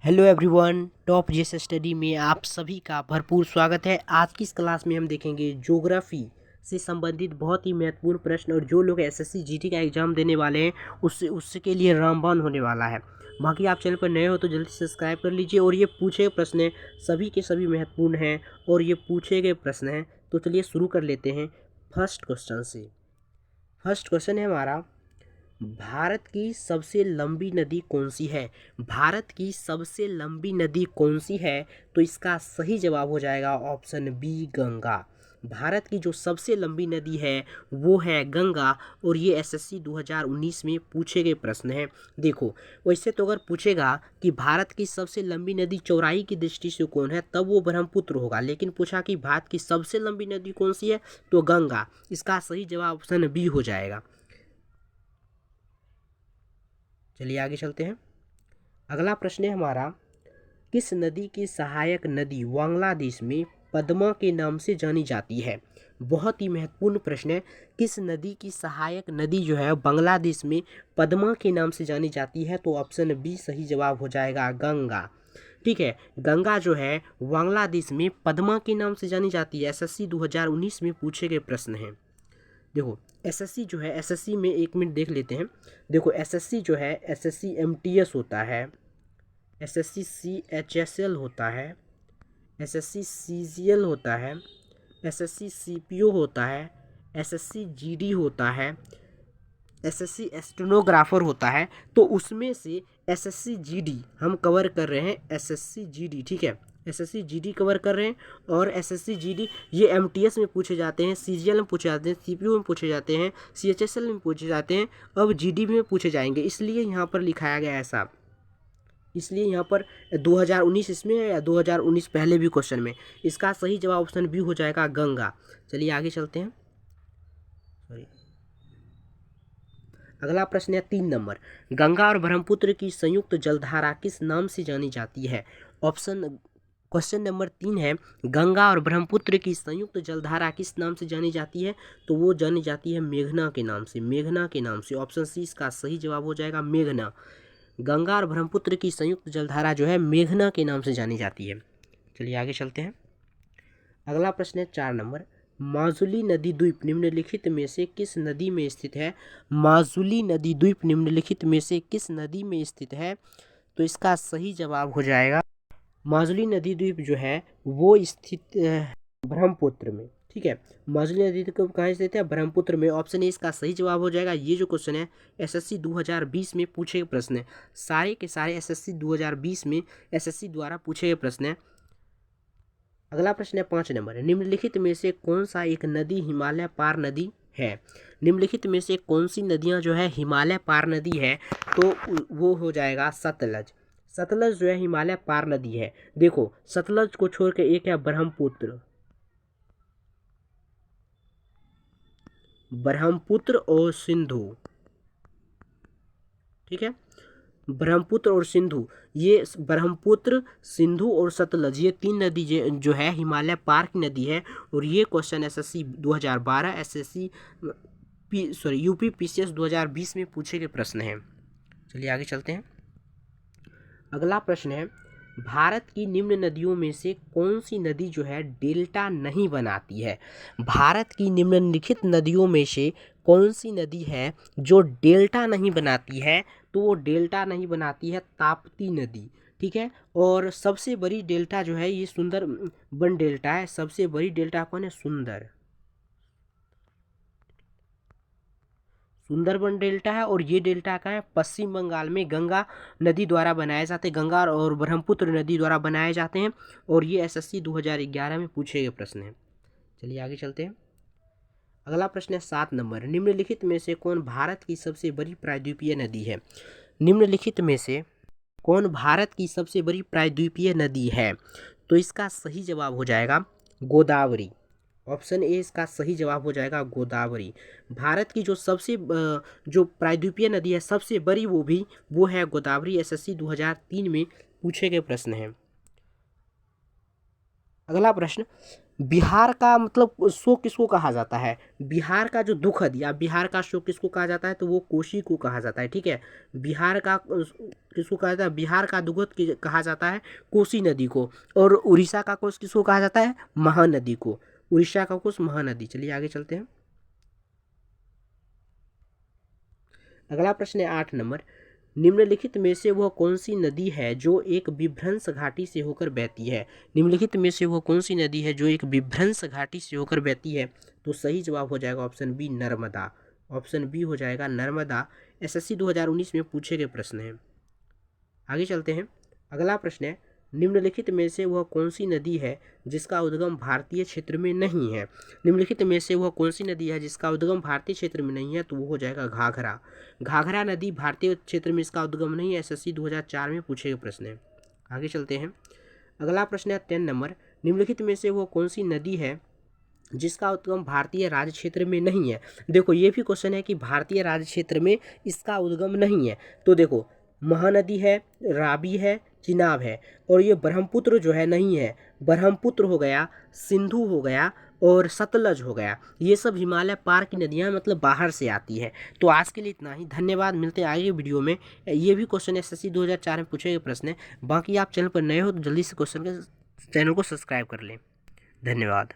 Hello everyone, top JS study में आप सभी का भरपूर स्वागत है। आज की इस क्लास में हम देखेंगे ज्योग्राफी से संबंधित बहुत ही महत्वपूर्ण प्रश्न, और जो लोग एसएससी जीडी का एग्जाम देने वाले हैं उसके लिए रामबाण होने वाला है। बाकी आप चैनल पर नए हो तो जल्दी सब्सक्राइब कर लीजिए। और ये पूछे गए प्रश्न सभी के सभी महत्वपूर्ण हैं और ये पूछे गए प्रश्न हैं। तो चलिए शुरू कर लेते हैं फर्स्ट क्वेश्चन से। फर्स्ट क्वेश्चन है हमारा, भारत की सबसे लंबी नदी कौन सी है? भारत की सबसे लंबी नदी कौन सी है? तो इसका सही जवाब हो जाएगा ऑप्शन बी, गंगा। भारत की जो सबसे लंबी नदी है वो है गंगा, और ये एसएससी 2019 में पूछे गए प्रश्न हैं। देखो, वैसे तो अगर पूछेगा कि भारत की सबसे लंबी नदी चौड़ाई की दृष्टि से कौन है, तब वो ब्रह्मपुत्र होगा, लेकिन पूछा कि भारत की सबसे लंबी नदी कौन सी है, तो गंगा। इसका सही जवाब ऑप्शन बी हो जाएगा। चलिए आगे चलते हैं। अगला प्रश्न है हमारा, किस नदी की सहायक नदी बांग्लादेश में पद्मा के नाम से जानी जाती है? बहुत ही महत्वपूर्ण प्रश्न है। किस नदी की सहायक नदी जो है बांग्लादेश में पद्मा के नाम से जानी जाती है? तो ऑप्शन बी सही जवाब हो जाएगा, गंगा। ठीक है, गंगा जो है बांग्लादेश में पद्मा के नाम से जानी जाती है। एसएससी 2019 में पूछे गए प्रश्न हैं। देखो, एसएससी जो है, एसएससी में एक मिनट देख लेते हैं। देखो, एसएससी जो है, एसएससी एमटीएस होता है, एसएससी सीएचएसएल होता है, एसएससी सीजीएल होता है, एसएससी सीपीओ होता है, एसएससी जीडी होता है, एसएससी स्टेनोग्राफर होता है। तो उसमें से एसएससी जीडी हम कवर कर रहे हैं, एसएससी जीडी। ठीक है, एसएससी जीडी कवर कर रहे हैं। और एसएससी जीडी ये एमटीएस में पूछे जाते हैं, सीजीएल में पूछे जाते हैं, सीपीयू में पूछे जाते हैं, सीएचएसएल में पूछे जाते हैं, अब जीडी में पूछे जाएंगे। इसलिए यहाँ पर लिखाया गया ऐसा, इसलिए यहाँ पर 2019 इसमें है या 2019 पहले भी क्वेश्चन में। इसका सही जवाब ऑप्शन बी हो जाएगा, गंगा। चलिए आगे चलते हैं। सॉरी, अगला प्रश्न है 3 नंबर, गंगा और ब्रह्मपुत्र की संयुक्त जलधारा किस नाम से जानी जाती है? ऑप्शन क्वेश्चन नंबर 3 है, गंगा और ब्रह्मपुत्र की संयुक्त जलधारा किस नाम से जानी जाती है? तो वो जानी जाती है मेघना के नाम से, मेघना के नाम से। ऑप्शन सी इसका सही जवाब हो जाएगा, मेघना। गंगा और ब्रह्मपुत्र की संयुक्त जलधारा जो है मेघना के नाम से जानी जाती है। चलिए आगे चलते हैं। अगला प्रश्न है 4 नंबर, माजुली नदी द्वीप निम्नलिखित में से किस नदी में स्थित है? माजुली नदी द्वीप निम्नलिखित में से किस नदी में स्थित है? तो इसका सही जवाब हो जाएगा, माजुली नदी द्वीप जो है वो स्थित ब्रह्मपुत्र में। ठीक है, माजुली नदी द्वीप कहाँ स्थित है? ब्रह्मपुत्र में। ऑप्शन ए इसका सही जवाब हो जाएगा। ये जो क्वेश्चन है एसएससी 2020 में पूछे गए प्रश्न है, सारे के सारे एसएससी 2020 में एसएससी द्वारा पूछे गए प्रश्न है। अगला प्रश्न है 5 नंबर, निम्नलिखित में से कौन सा एक नदी हिमालय पार नदी है? निम्नलिखित में से कौन सी नदियां जो है हिमालय पार नदी है? तो वो हो जाएगा सतलज। सतलज जो है हिमालय पार नदी है। देखो, सतलज को छोड़ के एक है ब्रह्मपुत्र, ब्रह्मपुत्र और सिंधु। ठीक है, ब्रह्मपुत्र और सिंधु, ये ब्रह्मपुत्र, सिंधु और सतलज, ये 3 नदी जो है हिमालय पार की नदी है। और ये question SSC 2012, SSC UP PCS 2020 में पूछे गए प्रश्न हैं। चलिए आगे चलते हैं। अगला प्रश्न है, भारत की निम्न नदियों में से कौन सी नदी जो है डेल्टा नहीं बनाती है? भारत की निम्नलिखित नदियों में से कौन सी नदी है जो डेल्टा नहीं बनाती है? तो वो डेल्टा नहीं बनाती है ताप्ती नदी। ठीक है, और सबसे बड़ी डेल्टा जो है ये सुंदरबन डेल्टा है। सबसे बड़ी डेल्टा कौन है? सुंदरबन डेल्टा है। और ये डेल्टा का है पश्चिम बंगाल में, गंगा नदी द्वारा बनाए जाते हैं, गंगा और ब्रह्मपुत्र नदी द्वारा बनाए जाते हैं। और ये एसएससी 2011 में पूछे गए प्रश्न हैं। चलिए आगे चलते हैं। अगला प्रश्न है 7 नंबर, निम्नलिखित में से कौन भारत की सबसे बड़ी प्रायद्वीपीय नदी है? निम्नलिखित में से कौन भारत की सबसे बड़ी प्रायद्वीपीय नदी है? तो इसका सही जवाब हो जाएगा गोदावरी। ऑप्शन ए इसका सही जवाब हो जाएगा, गोदावरी। भारत की जो सबसे जो प्रायद्वीपीय नदी है सबसे बड़ी, वो है गोदावरी। एसएससी 2003 में पूछे गए प्रश्न हैं। अगला प्रश्न, बिहार का मतलब शोक किसको कहा जाता है? बिहार का जो दुखद या बिहार का शोक किसको कहा जाता है? तो वो कोसी को कहा जाता है। ठीक है, बिहार का किसको कहा जाता है? बिहार का दुखद कहा जाता है कोसी नदी को। और उड़ीसा का कोस किसको कहा जाता है? महानदी को। उड़ीसा का कोस महानदी। चलिए आगे चलते हैं। अगला प्रश्न है 8 नंबर। निम्नलिखित में से वह कौन सी नदी है जो एक विभ्रंश घाटी से होकर बहती है? निम्नलिखित में से वह कौन सी नदी है जो एक विभ्रंश घाटी से होकर बहती है? तो सही जवाब हो जाएगा option B, Narmada. Option B हो जाएगा नर्मदा। एसएससी 2019 में पूछे गए प्रश्न है। आगे चलते हैं। अगला प्रश्न है, निम्नलिखित में से वह कौन सी नदी है जिसका उद्गम भारतीय क्षेत्र में नहीं है? निम्नलिखित में से वह कौन सी नदी है जिसका उद्गम भारतीय क्षेत्र में नहीं है? तो वो हो जाएगा घाघरा। घाघरा नदी भारतीय क्षेत्र में इसका उद्गम नहीं है। एसएससी 2004 में पूछे गए प्रश्न है। आगे चलते हैं। अगला प्रश्न है 10 नंबर। निम्नलिखित में से वह कौन सी नदी है जिसका उद्गम भारतीय राज्य क्षेत्र में नहीं है? देखो ये भी क्वेश्चन है कि भारतीय राज्य क्षेत्र में इसका उद्गम नहीं है। तो देखो महानदी है, रावी है, चिनाब है, और ये ब्रह्मपुत्र जो है नहीं है। ब्रह्मपुत्र हो गया, सिंधु हो गया और सतलज हो गया। ये सब हिमालय पार की नदियाँ मतलब बाहर से आती है। तो आज के लिए इतना ही। धन्यवाद। मिलते हैं आगे वीडियो में। ये भी क्वेश्चन एसएससी 2004 में पूछे गए प्रश्न है। बाकी आप चैनल पर नए हो तो जल्दी से चैनल को सब्सक्राइब कर लें। धन्यवाद।